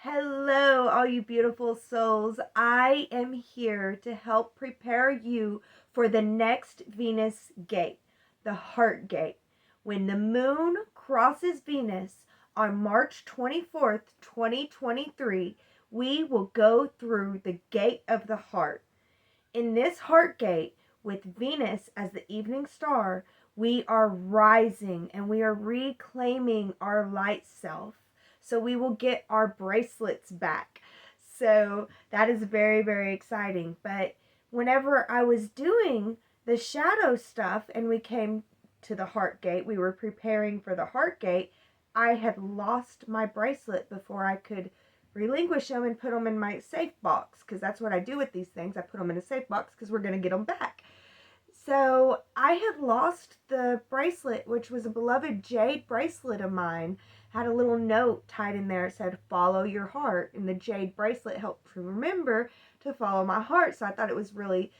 Hello, all you beautiful souls. I am here to help prepare you for the next Venus gate, the heart gate. When the moon crosses Venus on March 24th, 2023, we will go through the gate of the heart. In this heart gate, with Venus as the evening star, we are rising and we are reclaiming our light self. So we will get our bracelets back. So that is very, very exciting. But whenever I was doing the shadow stuff and we came to the heart gate, we were preparing for the heart gate, I had lost my bracelet before I could relinquish them and put them in my safe box, because that's what I do with these things. I put them in a safe box because we're going to get them back. So I had lost the bracelet, which was a beloved jade bracelet of mine. Had a little note tied in there. It said, follow your heart. And the jade bracelet helped me remember to follow my heart. So I thought it was really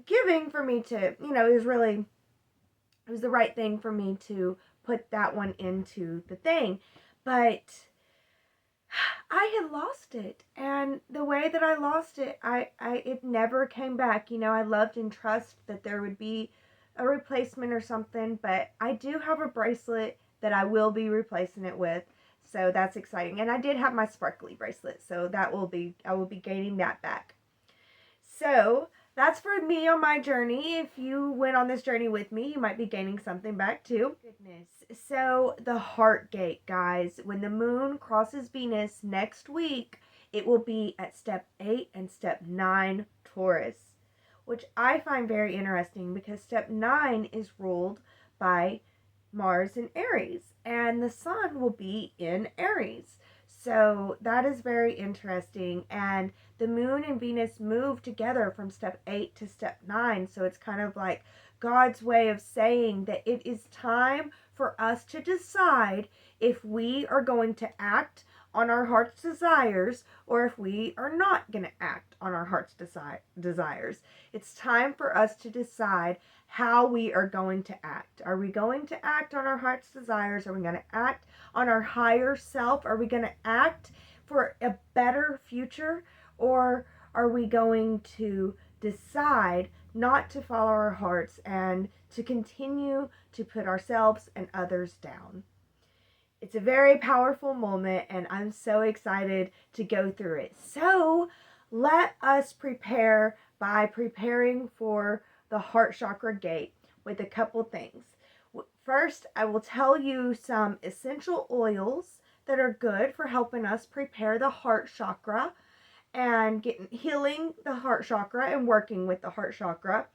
giving for me to, it was the right thing for me to put that one into the thing. But I had lost it, and the way that I lost it, it never came back. I loved and trust that there would be a replacement or something, but I do have a bracelet that I will be replacing it with, so that's exciting. And I did have my sparkly bracelet, so I will be gaining that back. So that's for me on my journey. If you went on this journey with me, you might be gaining something back too. Goodness. So the heart gate, guys, when the moon crosses Venus next week, it will be at step 8 and step 9 Taurus, which I find very interesting because step 9 is ruled by Mars in Aries, and the sun will be in Aries. So that is very interesting. And the moon and Venus move together from step 8 to step 9. So it's kind of like God's way of saying that it is time for us to decide if we are going to act on our heart's desires or if we are not going to act on our heart's desires. It's time for us to decide how we are going to act. Are we going to act on our heart's desires? Are we going to act on our higher self? Are we going to act for a better future? Or are we going to decide not to follow our hearts and to continue to put ourselves and others down? It's a very powerful moment, and I'm so excited to go through it. So let us prepare by preparing for the heart chakra gate with a couple things. First, I will tell you some essential oils that are good for helping us prepare the heart chakra and healing the heart chakra and working with the heart chakra.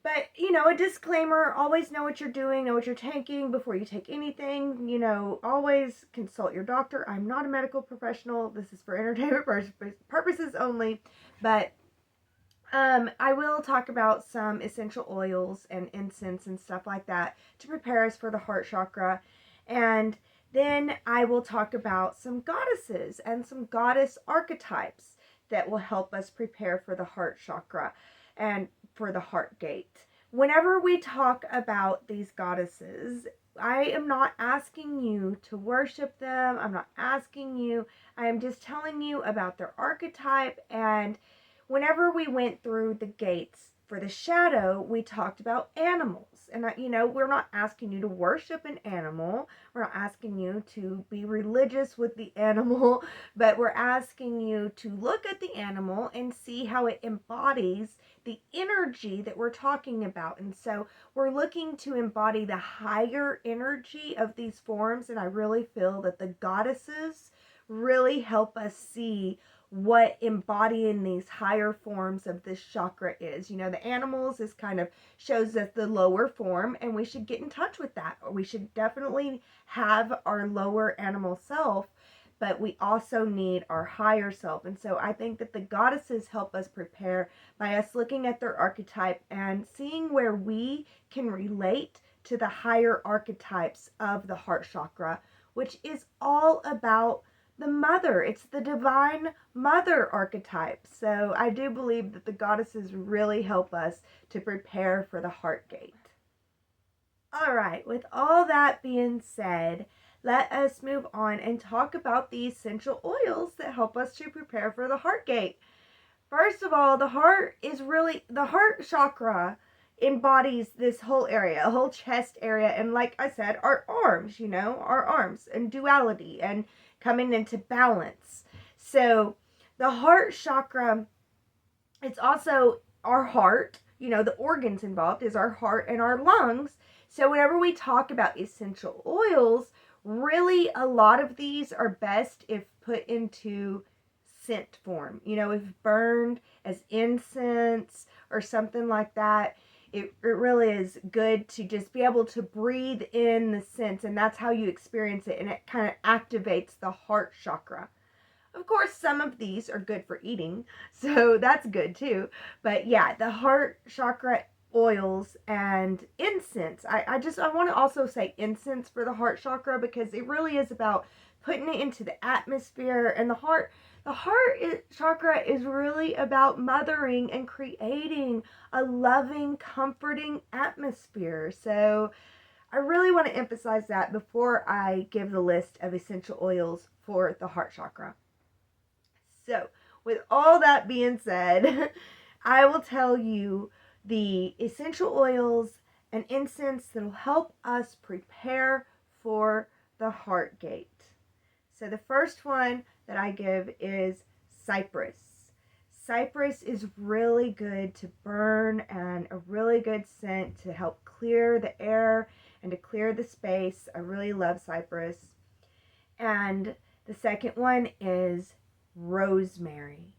But, a disclaimer, always know what you're doing, know what you're taking before you take anything. Always consult your doctor. I'm not a medical professional. This is for entertainment purposes only. But I will talk about some essential oils and incense and stuff like that to prepare us for the heart chakra. And then I will talk about some goddesses and some goddess archetypes that will help us prepare for the heart chakra and for the heart gate. Whenever we talk about these goddesses, I am not asking you to worship them. I'm not asking you. I am just telling you about their archetype. And whenever we went through the gates for the shadow, we talked about animals. And, we're not asking you to worship an animal. We're not asking you to be religious with the animal, but we're asking you to look at the animal and see how it embodies the energy that we're talking about. And so we're looking to embody the higher energy of these forms. And I really feel that the goddesses really help us see what embodying these higher forms of this chakra is. The animals is kind of shows us the lower form, and we should get in touch with that. Or we should definitely have our lower animal self, but we also need our higher self. And so I think that the goddesses help us prepare by us looking at their archetype and seeing where we can relate to the higher archetypes of the heart chakra, which is all about the mother. It's the divine mother archetype. So I do believe that the goddesses really help us to prepare for the heart gate. All right, with all that being said, let us move on and talk about the essential oils that help us to prepare for the heart gate. First of all, the heart chakra embodies this whole area, a whole chest area, and like I said, our arms, our arms, and duality and coming into balance. So the heart chakra, it's also our heart, the organs involved is our heart and our lungs. So whenever we talk about essential oils, really a lot of these are best if put into scent form, if burned as incense or something like that. It really is good to just be able to breathe in the scents, and that's how you experience it, and it kind of activates the heart chakra. Of course, some of these are good for eating, so that's good too. But yeah, the heart chakra oils and incense. I want to also say incense for the heart chakra, because it really is about putting it into the atmosphere. And the heart chakra is really about mothering and creating a loving, comforting atmosphere. So I really want to emphasize that before I give the list of essential oils for the heart chakra. So, with all that being said, I will tell you the essential oils and incense that will help us prepare for the heart gate. So the first one that I give is cypress. Cypress is really good to burn and a really good scent to help clear the air and to clear the space. I really love cypress. And the second one is rosemary.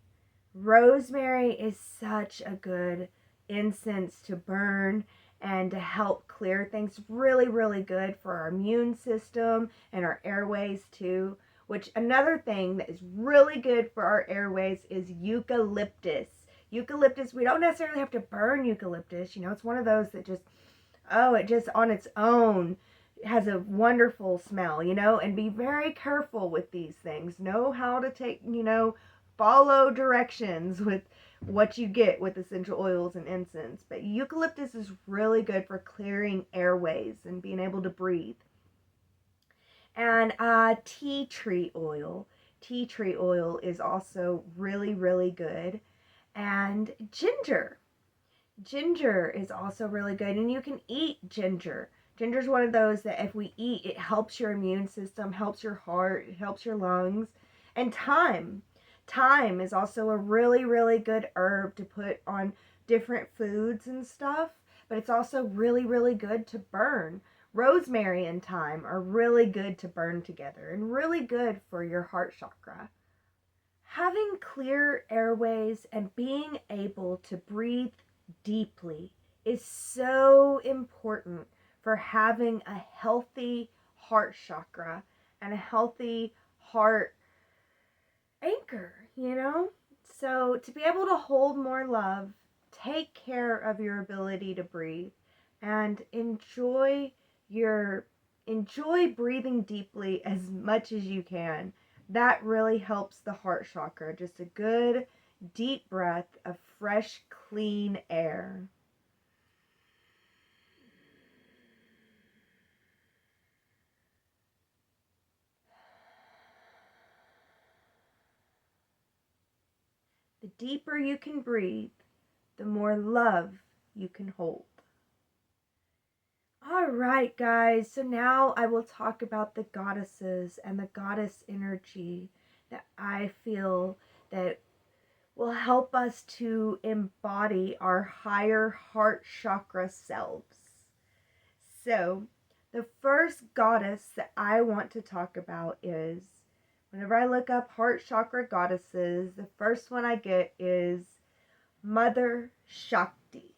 Rosemary is such a good incense to burn and to help clear things. Really, really good for our immune system and our airways too. Which another thing that is really good for our airways is eucalyptus. Eucalyptus, we don't necessarily have to burn eucalyptus. It's one of those that just on its own has a wonderful smell, and be very careful with these things. Know how to take, follow directions with what you get with essential oils and incense. But eucalyptus is really good for clearing airways and being able to breathe. And tea tree oil. Tea tree oil is also really, really good. And ginger. Ginger is also really good, and you can eat ginger. Ginger is one of those that if we eat, it helps your immune system, helps your heart, it helps your lungs. And thyme. Thyme is also a really, really good herb to put on different foods and stuff, but it's also really, really good to burn. Rosemary and thyme are really good to burn together and really good for your heart chakra. Having clear airways and being able to breathe deeply is so important for having a healthy heart chakra and a healthy heart anchor, So to be able to hold more love, take care of your ability to breathe, and enjoy breathing deeply as much as you can. That really helps the heart chakra. Just a good deep breath of fresh, clean air. The deeper you can breathe, the more love you can hold. All right, guys, so now I will talk about the goddesses and the goddess energy that I feel that will help us to embody our higher heart chakra selves. So, the first goddess that I want to talk about is, whenever I look up heart chakra goddesses, the first one I get is Mother Shakti.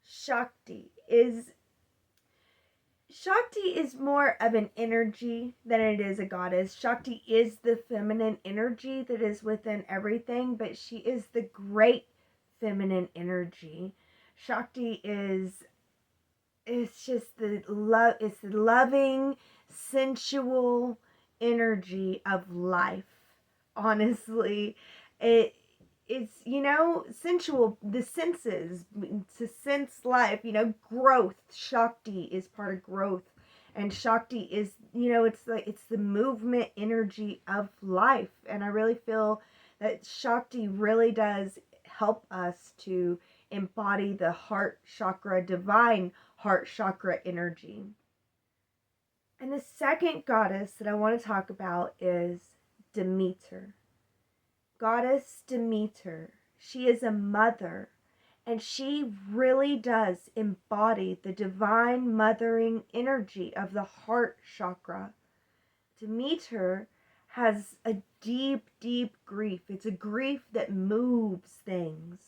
Shakti is more of an energy than it is a goddess. Shakti is the feminine energy that is within everything, but she is the great feminine energy. Shakti it's just the loving, sensual energy of life. Honestly, it's sensual, the senses, to sense life, growth. Shakti is part of growth And Shakti is, it's the movement energy of life. And I really feel that Shakti really does help us to embody the heart chakra, divine heart chakra energy. And the second goddess that I want to talk about is Demeter. Goddess Demeter. She is a mother, and she really does embody the divine mothering energy of the heart chakra. Demeter has a deep, deep grief. It's a grief that moves things.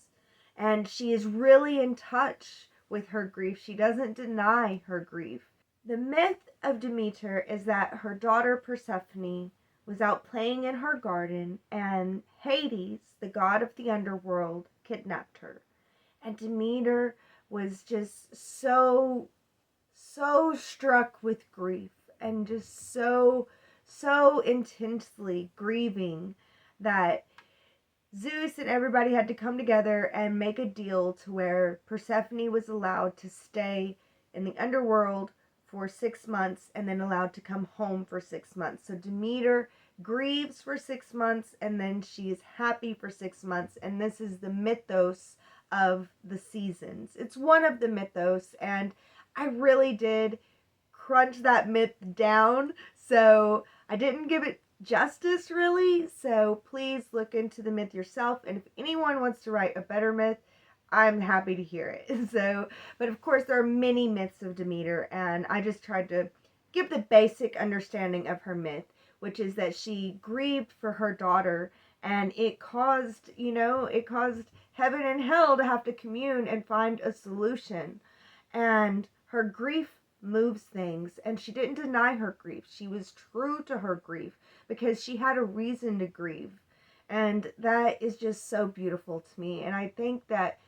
And she is really in touch with her grief. She doesn't deny her grief. The myth of Demeter is that her daughter Persephone was out playing in her garden, and Hades, the god of the underworld, kidnapped her. And Demeter was just so struck with grief, and just so intensely grieving that Zeus and everybody had to come together and make a deal to where Persephone was allowed to stay in the underworld for 6 months and then allowed to come home for 6 months. So Demeter grieves for 6 months and then she is happy for 6 months. And this is the mythos of the seasons. It's one of the mythos, and I really did crunch that myth down. So I didn't give it justice really. So please look into the myth yourself. And if anyone wants to write a better myth, I'm happy to hear it. So, but of course there are many myths of Demeter, and I just tried to give the basic understanding of her myth, which is that she grieved for her daughter, and it caused heaven and hell to have to commune and find a solution. And her grief moves things, and she didn't deny her grief. She was true to her grief because she had a reason to grieve. And that is just so beautiful to me. And I think that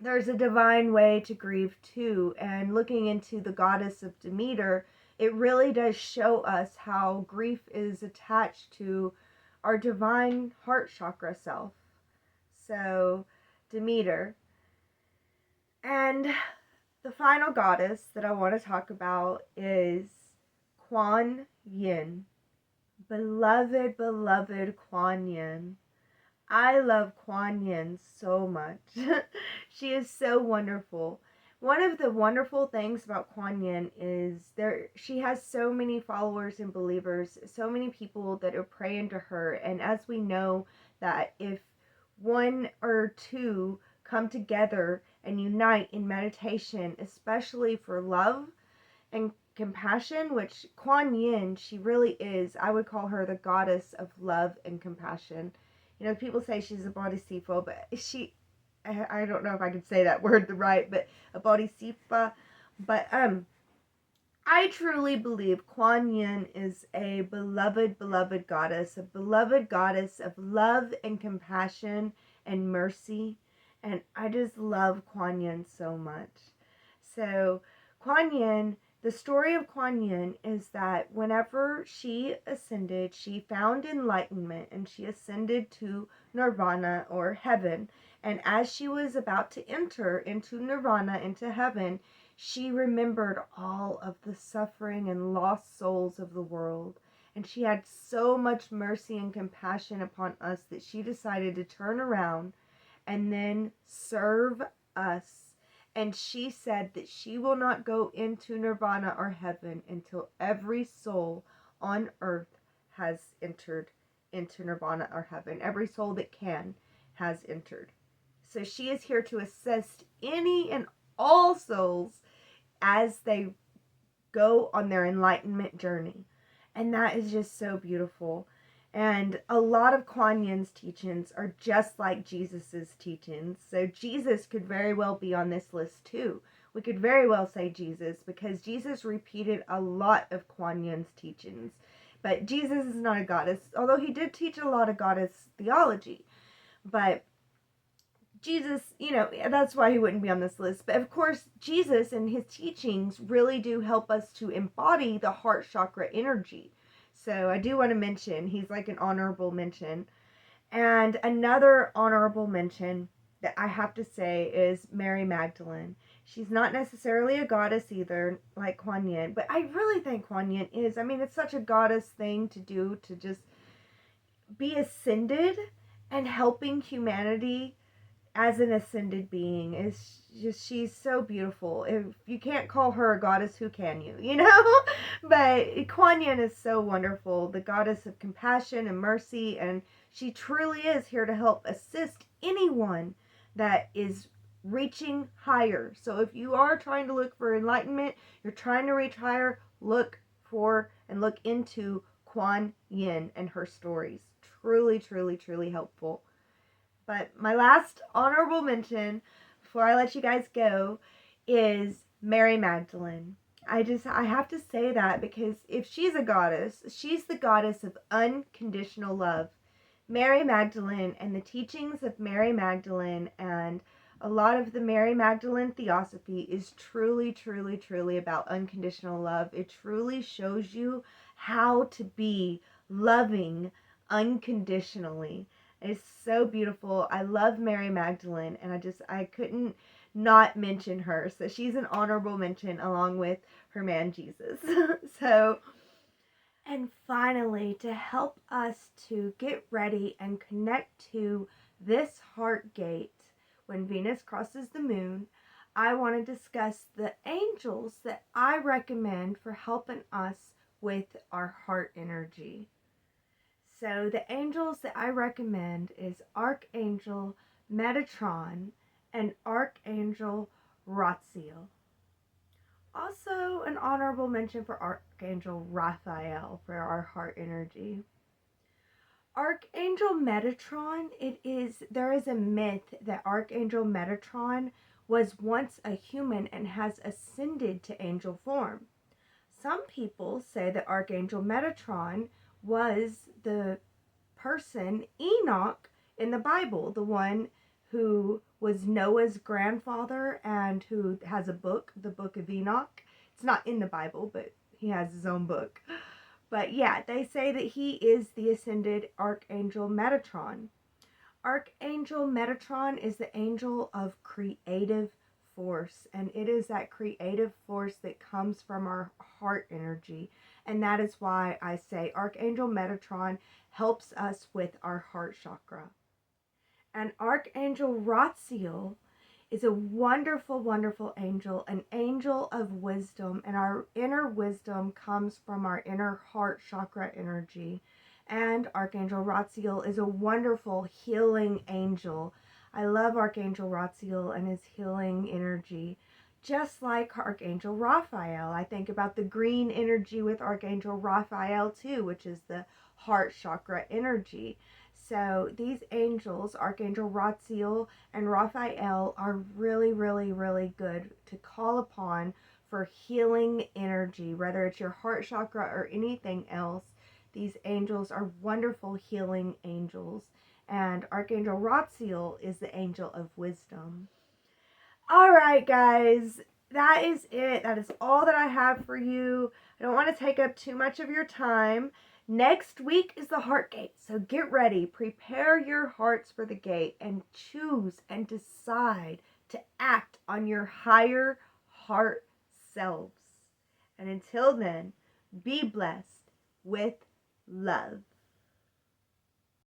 there's a divine way to grieve too. And looking into the goddess of Demeter, it really does show us how grief is attached to our divine heart chakra self. So, Demeter. And the final goddess that I want to talk about is Kuan Yin. Beloved, beloved Kuan Yin. I love Kuan Yin so much. She is so wonderful. One of the wonderful things about Kuan Yin is she has so many followers and believers, so many people that are praying to her. And as we know that if one or two come together and unite in meditation, especially for love and compassion, which Kuan Yin, she really is, I would call her the goddess of love and compassion. People say she's a bodhisattva, but I don't know if I could say that word right, but a bodhisattva. But I truly believe Kuan Yin is a beloved, beloved goddess, a beloved goddess of love and compassion and mercy. And I just love Kuan Yin so much. So Kuan Yin, the story of Kuan Yin is that whenever she ascended, she found enlightenment and she ascended to nirvana or heaven. And as she was about to enter into nirvana, into heaven, she remembered all of the suffering and lost souls of the world. And she had so much mercy and compassion upon us that she decided to turn around and then serve us. And she said that she will not go into nirvana or heaven until every soul on earth has entered into nirvana or heaven. Every soul that can has entered. So she is here to assist any and all souls as they go on their enlightenment journey. And that is just so beautiful. And a lot of Kuan Yin's teachings are just like Jesus's teachings. So Jesus could very well be on this list too. We could very well say Jesus, because Jesus repeated a lot of Kuan Yin's teachings. But Jesus is not a goddess, although he did teach a lot of goddess theology. But Jesus, that's why he wouldn't be on this list. But of course, Jesus and his teachings really do help us to embody the heart chakra energy. So I do want to mention, he's like an honorable mention. And another honorable mention that I have to say is Mary Magdalene. She's not necessarily a goddess either, like Kuan Yin, but I really think Kuan Yin is. I mean, it's such a goddess thing to do, to just be ascended and helping humanity as an ascended being. Is just, she's so beautiful. If you can't call her a goddess, who can you? You know? But Kuan Yin is so wonderful, the goddess of compassion and mercy, and she truly is here to help assist anyone that is reaching higher. So if you are trying to look for enlightenment, you're trying to reach higher, look for and look into Kuan Yin and her stories. Truly, truly, truly helpful. But my last honorable mention before I let you guys go is Mary Magdalene. I have to say that because if she's a goddess, she's the goddess of unconditional love. Mary Magdalene and the teachings of Mary Magdalene and a lot of the Mary Magdalene theosophy is truly, truly, truly about unconditional love. It truly shows you how to be loving unconditionally. It's so beautiful. I love Mary Magdalene, and I couldn't not mention her. So she's an honorable mention along with her man Jesus. So, and finally, to help us to get ready and connect to this heart gate when Venus crosses the moon, I want to discuss the angels that I recommend for helping us with our heart energy. So the angels that I recommend is Archangel Metatron and Archangel Ratziel. Also, an honorable mention for Archangel Raphael for our heart energy. Archangel Metatron, there is a myth that Archangel Metatron was once a human and has ascended to angel form. Some people say that Archangel Metatron was the person Enoch in the Bible, the one who was Noah's grandfather and who has a book, the Book of Enoch. It's not in the Bible, but he has his own book. But yeah, they say that he is the ascended Archangel Metatron. Archangel Metatron is the angel of creative force, and it is that creative force that comes from our heart energy. And that is why I say Archangel Metatron helps us with our heart chakra. And Archangel Ratziel is a wonderful, wonderful angel, an angel of wisdom, and our inner wisdom comes from our inner heart chakra energy. And Archangel Ratziel is a wonderful healing angel. I love Archangel Ratziel and his healing energy. Just like Archangel Raphael, I think about the green energy with Archangel Raphael too, which is the heart chakra energy. So these angels, Archangel Ratziel and Raphael, are really, really, really good to call upon for healing energy, whether it's your heart chakra or anything else. These angels are wonderful healing angels. And Archangel Ratziel is the angel of wisdom. All right, guys, that is it. That is all that I have for you. I don't want to take up too much of your time. Next week is the heart gate, so get ready. Prepare your hearts for the gate and choose and decide to act on your higher heart selves. And until then, be blessed with love.